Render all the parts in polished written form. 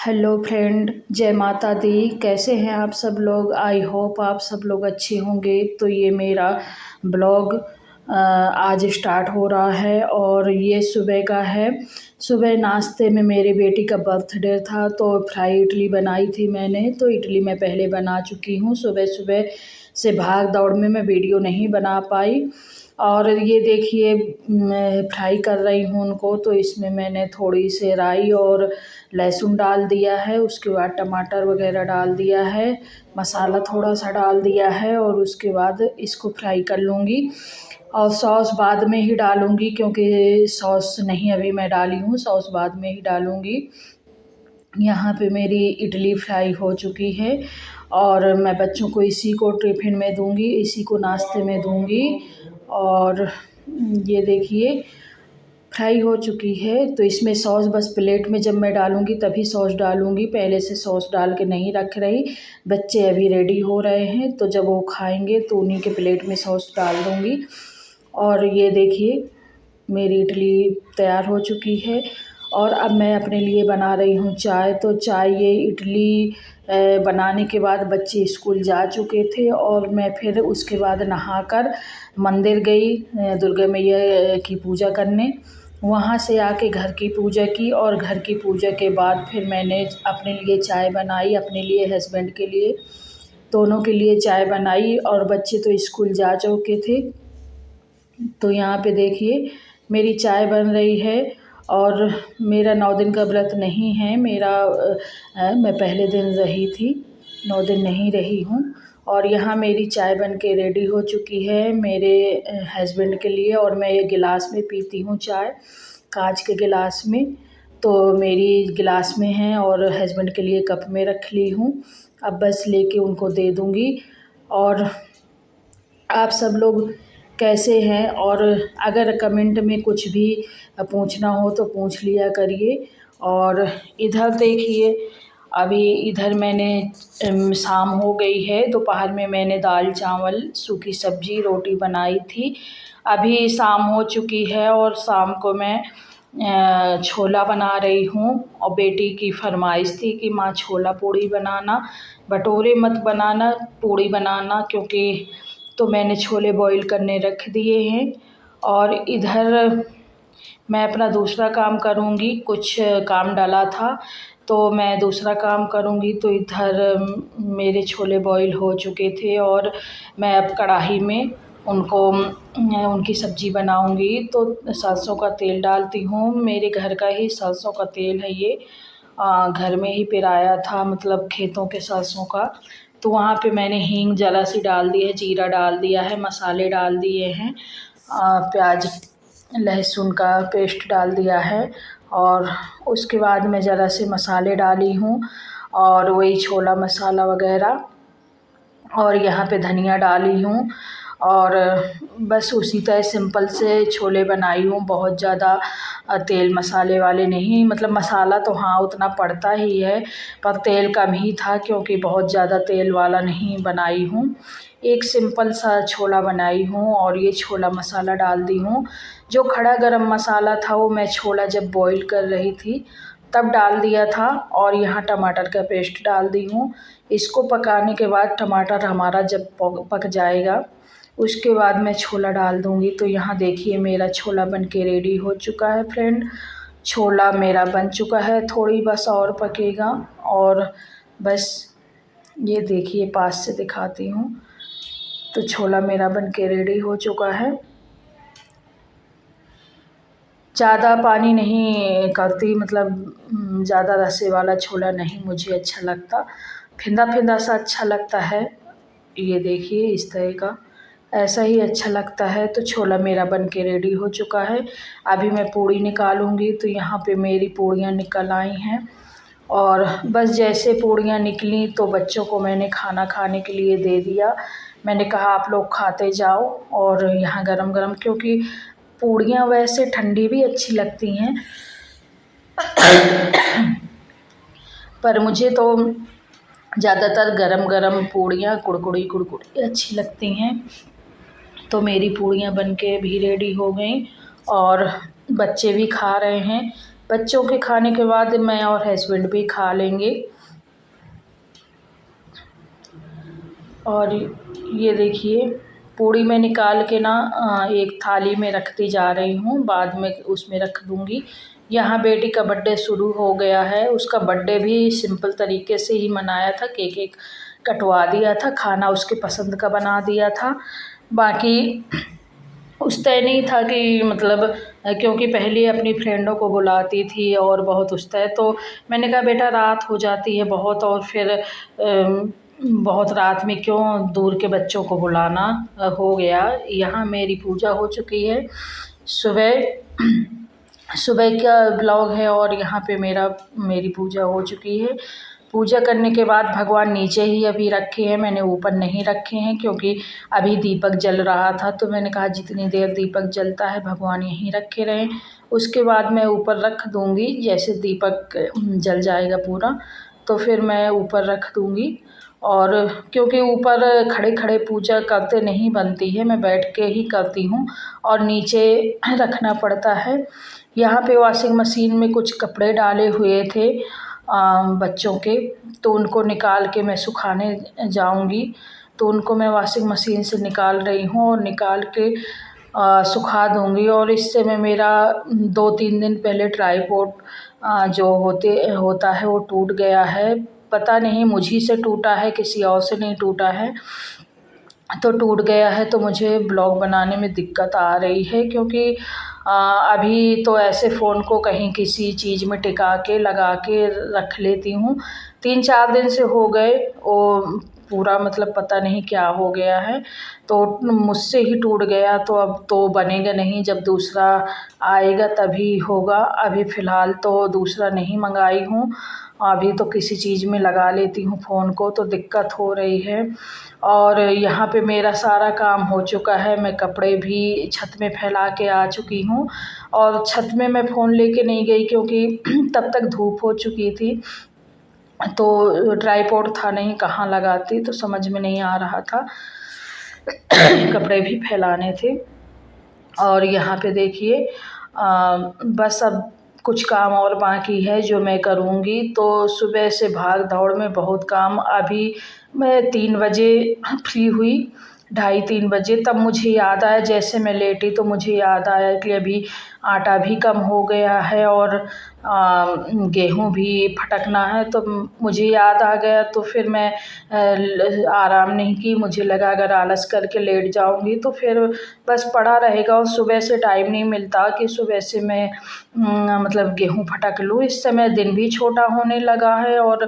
Hello friend, जय माता दी। कैसे हैं आप सब लोग? आई होप आप सब लोग अच्छे होंगे। तो ये मेरा ब्लॉग आज स्टार्ट हो रहा है और ये सुबह का है। सुबह नाश्ते में मेरी बेटी का बर्थडे था तो फ्राई इडली बनाई थी मैंने। तो इडली मैं पहले बना चुकी हूँ। सुबह सुबह से भाग दौड़ में मैं वीडियो नहीं बना पाई। और ये देखिए मैं फ्राई कर रही हूँ उनको। तो इसमें मैंने थोड़ी सी राई और लहसुन डाल दिया है, उसके बाद टमाटर वगैरह डाल दिया है, मसाला थोड़ा सा डाल दिया है और उसके बाद इसको फ्राई कर लूँगी। और सॉस बाद में ही डालूँगी क्योंकि सॉस नहीं अभी मैं डाली हूँ, सॉस बाद में ही डालूँगी। यहाँ पे मेरी इडली फ्राई हो चुकी है और मैं बच्चों को इसी को टिफ़िन में दूँगी, इसी को नाश्ते में दूँगी। और ये देखिए फ्राई हो चुकी है। तो इसमें सॉस बस प्लेट में जब मैं डालूँगी तभी सॉस डालूँगी, पहले से सॉस डाल के नहीं रख रही। बच्चे अभी रेडी हो रहे हैं तो जब वो खाएंगे तो उन्हीं के प्लेट में सॉस डाल दूँगी। और ये देखिए मेरी इडली तैयार हो चुकी है। और अब मैं अपने लिए बना रही हूँ चाय। तो चाय ये इडली बनाने के बाद बच्चे स्कूल जा चुके थे और मैं फिर उसके बाद नहाकर मंदिर गई दुर्गा मैया की पूजा करने। वहाँ से आके घर की पूजा की और घर की पूजा के बाद फिर मैंने अपने लिए चाय बनाई, अपने लिए, हस्बैंड के लिए, दोनों के लिए चाय बनाई। और बच्चे तो स्कूल जा चुके थे। तो यहाँ पे देखिए मेरी चाय बन रही है। और मेरा 9 दिन का व्रत नहीं है, मेरा मैं पहले दिन रही थी, 9 दिन नहीं रही हूँ। और यहाँ मेरी चाय बन के रेडी हो चुकी है मेरे हस्बैंड के लिए। और मैं ये गिलास में पीती हूँ चाय, कांच के गिलास में। तो मेरी गिलास में है और हस्बैंड के लिए कप में रख ली हूँ। अब बस लेके उनको दे दूँगी। और आप सब लोग कैसे हैं? और अगर कमेंट में कुछ भी पूछना हो तो पूछ लिया करिए। और इधर देखिए अभी इधर मैंने शाम हो गई है, दोपहर में मैंने दाल चावल सूखी सब्जी रोटी बनाई थी। अभी शाम हो चुकी है और शाम को मैं छोला बना रही हूँ। और बेटी की फरमाइश थी कि माँ छोला पूड़ी बनाना, भटूरे मत बनाना, पूड़ी बनाना, क्योंकि तो मैंने छोले बॉईल करने रख दिए हैं। और इधर मैं अपना दूसरा काम करूँगी, कुछ काम डाला था तो मैं दूसरा काम करूँगी। तो इधर मेरे छोले बॉईल हो चुके थे और मैं अब कढ़ाई में उनको उनकी सब्ज़ी बनाऊँगी। तो सरसों का तेल डालती हूँ, मेरे घर का ही सरसों का तेल है ये, घर में ही पेराया था, मतलब खेतों के सरसों का। तो वहाँ पे मैंने हींग ज़रा सी डाल दी है, जीरा डाल दिया है, मसाले डाल दिए हैं, प्याज लहसुन का पेस्ट डाल दिया है। और उसके बाद मैं ज़रा से मसाले डाली हूँ और वही छोला मसाला वगैरह, और यहाँ पे धनिया डाली हूँ। और बस उसी तरह सिंपल से छोले बनाई हूँ, बहुत ज़्यादा तेल मसाले वाले नहीं। मतलब मसाला तो हाँ उतना पड़ता ही है, पर तेल कम ही था क्योंकि बहुत ज़्यादा तेल वाला नहीं बनाई हूँ। एक सिंपल सा छोला बनाई हूँ और ये छोला मसाला डाल दी हूँ। जो खड़ा गरम मसाला था वो मैं छोला जब बॉईल कर रही थी तब डाल दिया था। और यहाँ टमाटर का पेस्ट डाल दी हूँ। इसको पकाने के बाद टमाटर हमारा जब पक जाएगा उसके बाद मैं छोला डाल दूँगी। तो यहाँ देखिए मेरा छोला बन के रेडी हो चुका है फ्रेंड। छोला मेरा बन चुका है, थोड़ी बस और पकेगा। और बस ये देखिए पास से दिखाती हूँ। तो छोला मेरा बन के रेडी हो चुका है। ज़्यादा पानी नहीं करती, मतलब ज़्यादा रसे वाला छोला नहीं मुझे अच्छा लगता, फिंदा फिंदा सा अच्छा लगता है। ये देखिए इस तरह का ऐसा ही अच्छा लगता है। तो छोला मेरा बन के रेडी हो चुका है। अभी मैं पूड़ी निकालूंगी। तो यहाँ पे मेरी पूड़ियाँ निकल आई हैं और बस जैसे पूड़ियाँ निकली तो बच्चों को मैंने खाना खाने के लिए दे दिया। मैंने कहा आप लोग खाते जाओ। और यहाँ गरम गरम, क्योंकि पूड़ियाँ वैसे ठंडी भी अच्छी लगती हैं पर मुझे तो ज़्यादातर गरम गरम पूड़ियाँ कुड़कुड़ी कुड़कुड़ी अच्छी लगती हैं। तो मेरी पूड़ियाँ बनके भी रेडी हो गई और बच्चे भी खा रहे हैं। बच्चों के खाने के बाद मैं और हस्बैंड भी खा लेंगे। और ये देखिए पूड़ी मैं निकाल के ना एक थाली में रखती जा रही हूँ, बाद में उसमें रख दूँगी। यहाँ बेटी का बर्थडे शुरू हो गया है, उसका बर्थडे भी सिंपल तरीके से ही मनाया था, केक एक कटवा दिया था, खाना उसके पसंद का बना दिया था। बाकी उस तय नहीं था कि मतलब क्योंकि पहले अपनी फ्रेंडों को बुलाती थी और बहुत उस तय, तो मैंने कहा बेटा रात हो जाती है बहुत, और फिर बहुत रात में क्यों दूर के बच्चों को बुलाना। हो गया। यहाँ मेरी पूजा हो चुकी है। सुबह सुबह का ब्लॉग है और यहाँ पे मेरी पूजा हो चुकी है। पूजा करने के बाद भगवान नीचे ही अभी रखे हैं, मैंने ऊपर नहीं रखे हैं, क्योंकि अभी दीपक जल रहा था, तो मैंने कहा जितनी देर दीपक जलता है भगवान यहीं रखे रहें। उसके बाद मैं ऊपर रख दूँगी, जैसे दीपक जल जाएगा पूरा तो फिर मैं ऊपर रख दूँगी। और क्योंकि ऊपर खड़े खड़े पूजा करते नहीं बनती है, मैं बैठ के ही करती हूँ और नीचे रखना पड़ता है। यहाँ पे वॉशिंग मशीन में कुछ कपड़े डाले हुए थे बच्चों के, तो उनको निकाल के मैं सुखाने जाऊँगी। तो उनको मैं वॉशिंग मशीन से निकाल रही हूँ और निकाल के सुखा दूँगी। और इससे मैं मेरा 2-3 दिन पहले ट्राईपॉड जो होता है वो टूट गया है। पता नहीं मुझी से टूटा है, किसी और से नहीं टूटा है, तो टूट गया है, तो मुझे ब्लॉग बनाने में दिक्कत आ रही है। क्योंकि अभी तो ऐसे फ़ोन को कहीं किसी चीज़ में टिका के लगा के रख लेती हूँ। 3-4 दिन से हो गए वो पूरा, मतलब पता नहीं क्या हो गया है, तो मुझसे ही टूट गया, तो अब तो बनेगा नहीं, जब दूसरा आएगा तभी होगा। अभी फ़िलहाल तो दूसरा नहीं मंगाई हूँ, अभी तो किसी चीज़ में लगा लेती हूँ फ़ोन को, तो दिक्कत हो रही है। और यहाँ पे मेरा सारा काम हो चुका है, मैं कपड़े भी छत में फैला के आ चुकी हूँ। और छत में मैं फ़ोन लेके नहीं गई क्योंकि तब तक धूप हो चुकी थी, तो ट्राईपॉड था नहीं, कहाँ लगाती, तो समझ में नहीं आ रहा था। कपड़े भी फैलाने थे। और यहाँ पे देखिए बस अब कुछ काम और बाकी है जो मैं करूँगी। तो सुबह से भाग दौड़ में बहुत काम, अभी मैं 3 बजे फ्री हुई, 2:30-3 बजे, तब मुझे याद आया, जैसे मैं लेटी तो मुझे याद आया कि अभी आटा भी कम हो गया है और गेहूँ भी फटकना है, तो मुझे याद आ गया। तो फिर मैं आराम नहीं की, मुझे लगा अगर आलस करके लेट जाऊँगी तो फिर बस पड़ा रहेगा और सुबह से टाइम नहीं मिलता कि सुबह से मैं मतलब गेहूँ फटक लूँ। इस समय दिन भी छोटा होने लगा है और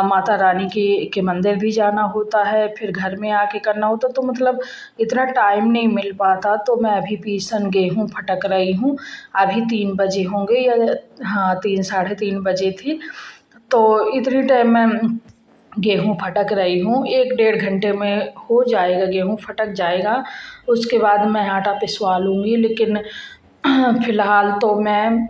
माता रानी के मंदिर भी जाना होता है, फिर घर में आके करना होता, तो मतलब इतना टाइम नहीं मिल पाता। तो मैं अभी पीसन गेहूँ फटक रही हूँ, अभी 3 बजे होंगे या हाँ 3 साढ़े 3 बजे थी, तो इतनी टाइम मैं गेहूँ फटक रही हूँ। 1-1.5 घंटे में हो जाएगा, गेहूँ फटक जाएगा, उसके बाद मैं आटा पिसवा लूँगी। लेकिन फ़िलहाल तो मैं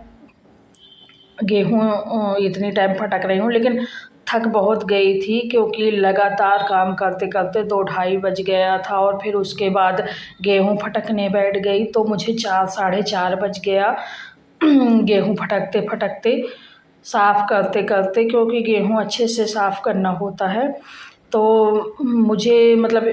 गेहूँ इतनी टाइम फटक रही हूँ, लेकिन थक बहुत गई थी क्योंकि लगातार काम करते करते 2-2:30 बज गया था और फिर उसके बाद गेहूँ फटकने बैठ गई तो मुझे 4 साढ़े 4 बज गया गेहूँ फटकते फटकते, साफ़ करते करते, क्योंकि गेहूँ अच्छे से साफ़ करना होता है। तो मुझे मतलब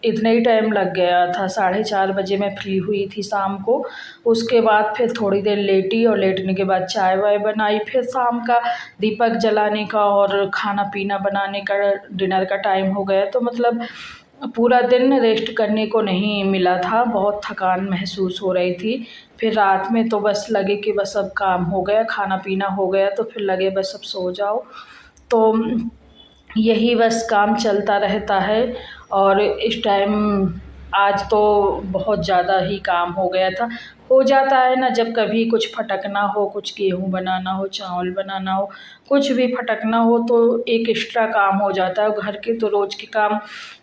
इतना ही टाइम लग गया था। 4:30 बजे मैं फ्री हुई थी शाम को। उसके बाद फिर थोड़ी देर लेटी और लेटने के बाद चाय वाय बनाई, फिर शाम का दीपक जलाने का और खाना पीना बनाने का, डिनर का टाइम हो गया। तो मतलब पूरा दिन रेस्ट करने को नहीं मिला था, बहुत थकान महसूस हो रही थी। फिर रात में तो बस लगे कि बस अब काम हो गया, खाना पीना हो गया, तो फिर लगे बस अब सो जाओ। तो यही बस काम चलता रहता है। और इस टाइम आज तो बहुत ज़्यादा ही काम हो गया था। हो जाता है ना, जब कभी कुछ फटकना हो, कुछ गेहूँ बनाना हो, चावल बनाना हो, कुछ भी फटकना हो, तो एक एक्स्ट्रा काम हो जाता है। घर के तो रोज़ के काम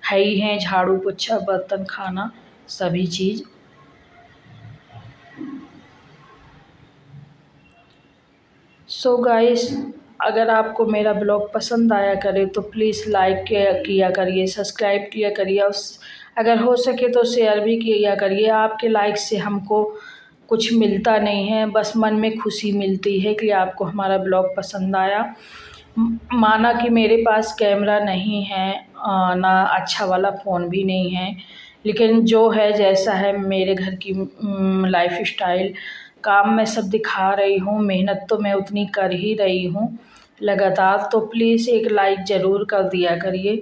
है ही हैं, झाड़ू पोछा बर्तन खाना सभी चीज़। सो गाइस, अगर आपको मेरा ब्लॉग पसंद आया करे तो प्लीज़ लाइक किया करिए, सब्सक्राइब किया करिए, और अगर हो सके तो शेयर भी किया करिए। आपके लाइक से हमको कुछ मिलता नहीं है, बस मन में खुशी मिलती है कि आपको हमारा ब्लॉग पसंद आया। माना कि मेरे पास कैमरा नहीं है, ना अच्छा वाला फ़ोन भी नहीं है, लेकिन जो है जैसा है मेरे घर की लाइफ स्टाइल, काम मैं सब दिखा रही हूँ, मेहनत तो मैं उतनी कर ही रही हूँ लगातार। तो प्लीज़ एक लाइक ज़रूर कर दिया करिए।